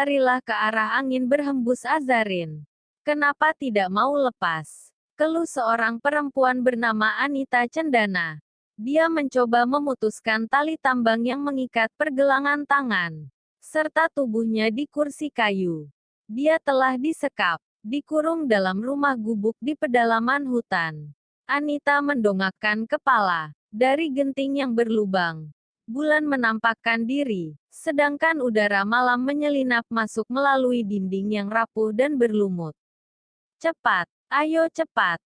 Berlarilah ke arah angin berhembus Azarin. Kenapa tidak mau lepas? Keluh seorang perempuan bernama Anita Cendana. Dia mencoba memutuskan tali tambang yang mengikat pergelangan tangan serta tubuhnya di kursi kayu. Dia telah disekap, dikurung dalam rumah gubuk di pedalaman hutan. Anita mendongakkan kepala dari genting yang berlubang. Bulan menampakkan diri, sedangkan udara malam menyelinap masuk melalui dinding yang rapuh dan berlumut. Cepat, ayo cepat.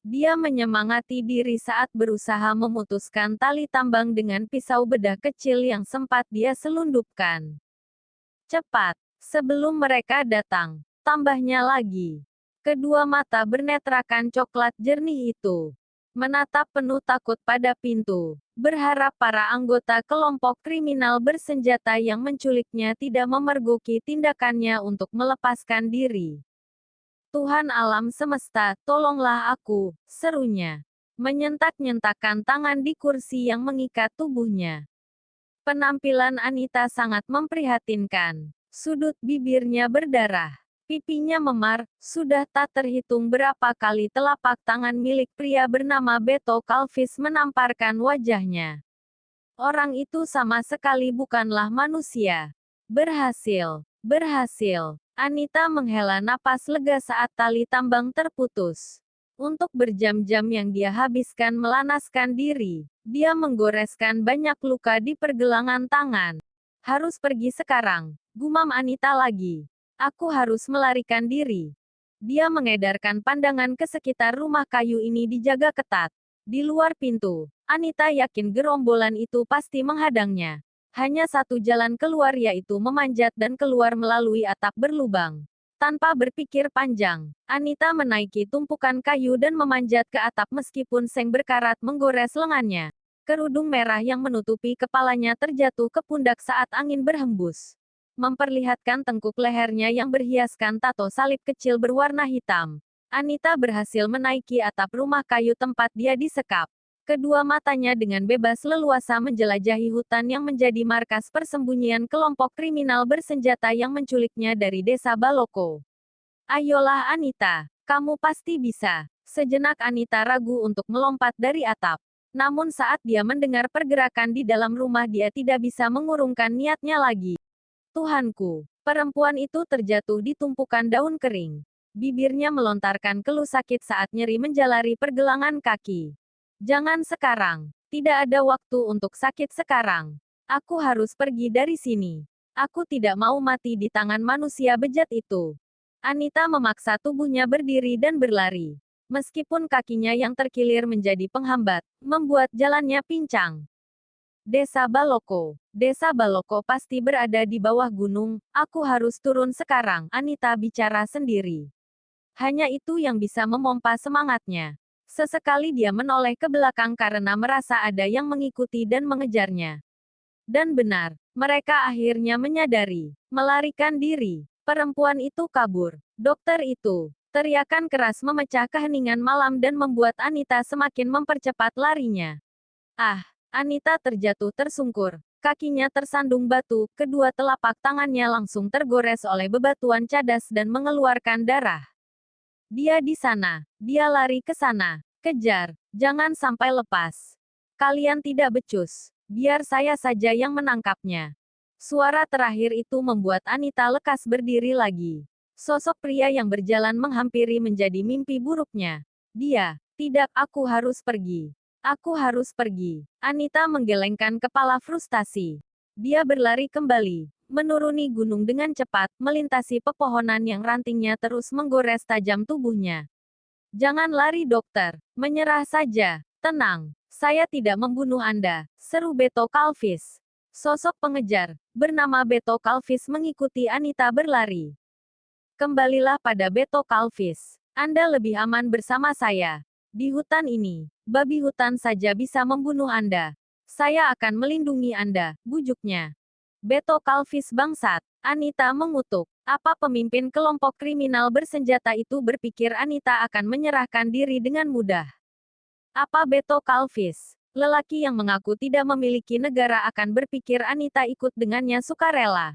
Dia menyemangati diri saat berusaha memutuskan tali tambang dengan pisau bedah kecil yang sempat dia selundupkan. Cepat, sebelum mereka datang, tambahnya lagi. Kedua mata bernetrakan coklat jernih itu menatap penuh takut pada pintu, berharap para anggota kelompok kriminal bersenjata yang menculiknya tidak memergoki tindakannya untuk melepaskan diri. Tuhan alam semesta, tolonglah aku, serunya. Menyentak-nyentakkan tangan di kursi yang mengikat tubuhnya. Penampilan Anita sangat memprihatinkan. Sudut bibirnya berdarah. Pipinya memar, sudah tak terhitung berapa kali telapak tangan milik pria bernama Beto Calvis menamparkan wajahnya. Orang itu sama sekali bukanlah manusia. Berhasil, berhasil. Anita menghela napas lega saat tali tambang terputus. Untuk berjam-jam yang dia habiskan melanaskan diri, dia menggoreskan banyak luka di pergelangan tangan. Harus pergi sekarang, gumam Anita lagi. Aku harus melarikan diri. Dia mengedarkan pandangan ke sekitar rumah kayu ini dijaga ketat. Di luar pintu, Anita yakin gerombolan itu pasti menghadangnya. Hanya satu jalan keluar yaitu memanjat dan keluar melalui atap berlubang. Tanpa berpikir panjang, Anita menaiki tumpukan kayu dan memanjat ke atap meskipun seng berkarat menggores lengannya. Kerudung merah yang menutupi kepalanya terjatuh ke pundak saat angin berhembus, memperlihatkan tengkuk lehernya yang berhiaskan tato salib kecil berwarna hitam. Anita berhasil menaiki atap rumah kayu tempat dia disekap. Kedua matanya dengan bebas leluasa menjelajahi hutan yang menjadi markas persembunyian kelompok kriminal bersenjata yang menculiknya dari desa Baloko. Ayolah Anita, kamu pasti bisa. Sejenak Anita ragu untuk melompat dari atap. Namun saat dia mendengar pergerakan di dalam rumah dia tidak bisa mengurungkan niatnya lagi. Tuhanku, perempuan itu terjatuh di tumpukan daun kering. Bibirnya melontarkan keluh sakit saat nyeri menjalari pergelangan kaki. Jangan sekarang. Tidak ada waktu untuk sakit sekarang. Aku harus pergi dari sini. Aku tidak mau mati di tangan manusia bejat itu. Anita memaksa tubuhnya berdiri dan berlari. Meskipun kakinya yang terkilir menjadi penghambat, membuat jalannya pincang. Desa Baloko. Desa Baloko pasti berada di bawah gunung. Aku harus turun sekarang, Anita bicara sendiri. Hanya itu yang bisa memompa semangatnya. Sesekali dia menoleh ke belakang karena merasa ada yang mengikuti dan mengejarnya. Dan benar, mereka akhirnya menyadari. Melarikan diri. Perempuan itu kabur. Dokter itu. Teriakan keras memecah keheningan malam dan membuat Anita semakin mempercepat larinya. Ah! Anita terjatuh tersungkur. Kakinya tersandung batu, kedua telapak tangannya langsung tergores oleh bebatuan cadas dan mengeluarkan darah. Dia di sana. Dia lari ke sana. Kejar. Jangan sampai lepas. Kalian tidak becus. Biar saya saja yang menangkapnya. Suara terakhir itu membuat Anita lekas berdiri lagi. Sosok pria yang berjalan menghampiri menjadi mimpi buruknya. Dia, tidak, aku harus pergi. Aku harus pergi. Anita menggelengkan kepala frustasi. Dia berlari kembali, menuruni gunung dengan cepat, melintasi pepohonan yang rantingnya terus menggores tajam tubuhnya. Jangan lari dokter, menyerah saja. Tenang, saya tidak membunuh Anda, seru Beto Calvis. Sosok pengejar, bernama Beto Calvis mengikuti Anita berlari. Kembalilah pada Beto Calvis. Anda lebih aman bersama saya. Di hutan ini, babi hutan saja bisa membunuh Anda. Saya akan melindungi Anda, bujuknya. Beto Calvis bangsat. Anita mengutuk. Apa pemimpin kelompok kriminal bersenjata itu berpikir Anita akan menyerahkan diri dengan mudah? Apa Beto Calvis, lelaki yang mengaku tidak memiliki negara akan berpikir Anita ikut dengannya sukarela?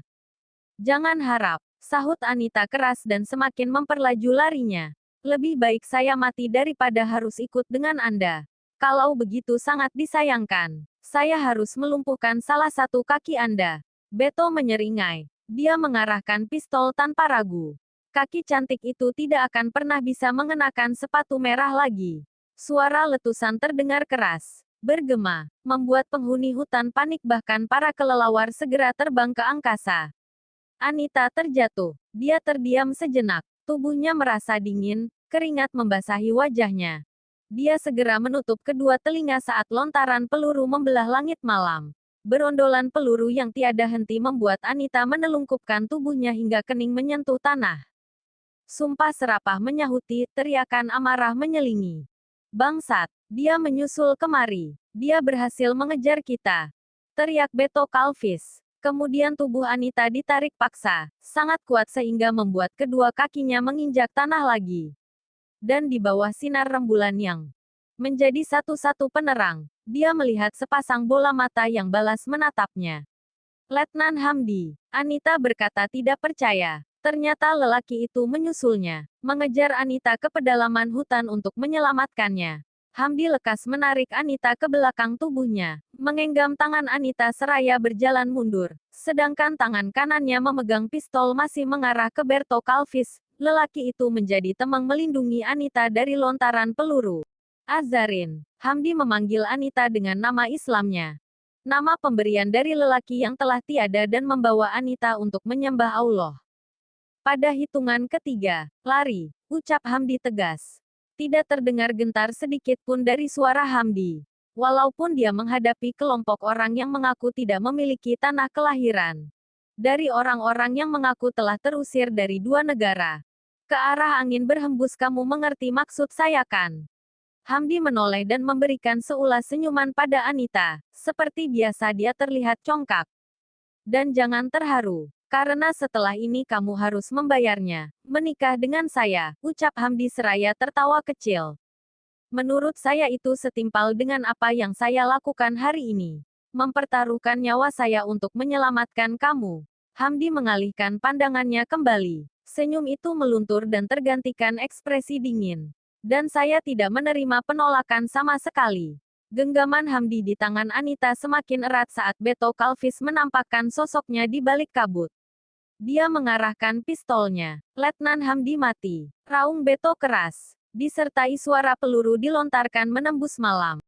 Jangan harap, sahut Anita keras dan semakin memperlaju larinya. Lebih baik saya mati daripada harus ikut dengan Anda. Kalau begitu sangat disayangkan, saya harus melumpuhkan salah satu kaki Anda. Beto menyeringai. Dia mengarahkan pistol tanpa ragu. Kaki cantik itu tidak akan pernah bisa mengenakan sepatu merah lagi. Suara letusan terdengar keras, bergema, membuat penghuni hutan panik bahkan para kelelawar segera terbang ke angkasa. Anita terjatuh. Dia terdiam sejenak. Tubuhnya merasa dingin, keringat membasahi wajahnya. Dia segera menutup kedua telinga saat lontaran peluru membelah langit malam. Berondolan peluru yang tiada henti membuat Anita menelungkupkan tubuhnya hingga kening menyentuh tanah. Sumpah serapah menyahuti, teriakan amarah menyelingi. Bangsat, dia menyusul kemari. Dia berhasil mengejar kita. Teriak Beto Kalvis. Kemudian tubuh Anita ditarik paksa, sangat kuat sehingga membuat kedua kakinya menginjak tanah lagi. Dan di bawah sinar rembulan yang menjadi satu-satu penerang, dia melihat sepasang bola mata yang balas menatapnya. Letnan Hamdi, Anita berkata tidak percaya. Ternyata lelaki itu menyusulnya, mengejar Anita ke pedalaman hutan untuk menyelamatkannya. Hamdi lekas menarik Anita ke belakang tubuhnya, menggenggam tangan Anita seraya berjalan mundur, sedangkan tangan kanannya memegang pistol masih mengarah ke Berto Kalvis. Lelaki itu menjadi temang melindungi Anita dari lontaran peluru. Azarin, Hamdi memanggil Anita dengan nama Islamnya. Nama pemberian dari lelaki yang telah tiada dan membawa Anita untuk menyembah Allah. Pada hitungan ketiga, lari, ucap Hamdi tegas. Tidak terdengar gentar sedikit pun dari suara Hamdi. Walaupun dia menghadapi kelompok orang yang mengaku tidak memiliki tanah kelahiran. Dari orang-orang yang mengaku telah terusir dari dua negara. Ke arah angin berhembus kamu mengerti maksud saya kan? Hamdi menoleh dan memberikan seulas senyuman pada Anita. Seperti biasa dia terlihat congkak. Dan jangan terharu. Karena setelah ini kamu harus membayarnya. Menikah dengan saya, ucap Hamdi seraya tertawa kecil. Menurut saya itu setimpal dengan apa yang saya lakukan hari ini. Mempertaruhkan nyawa saya untuk menyelamatkan kamu. Hamdi mengalihkan pandangannya kembali. Senyum itu meluntur dan tergantikan ekspresi dingin. Dan saya tidak menerima penolakan sama sekali. Genggaman Hamdi di tangan Anita semakin erat saat Beto Kalvis menampakkan sosoknya di balik kabut. Dia mengarahkan pistolnya. Letnan Hamdi mati. Raung Beto keras. Disertai suara peluru dilontarkan menembus malam.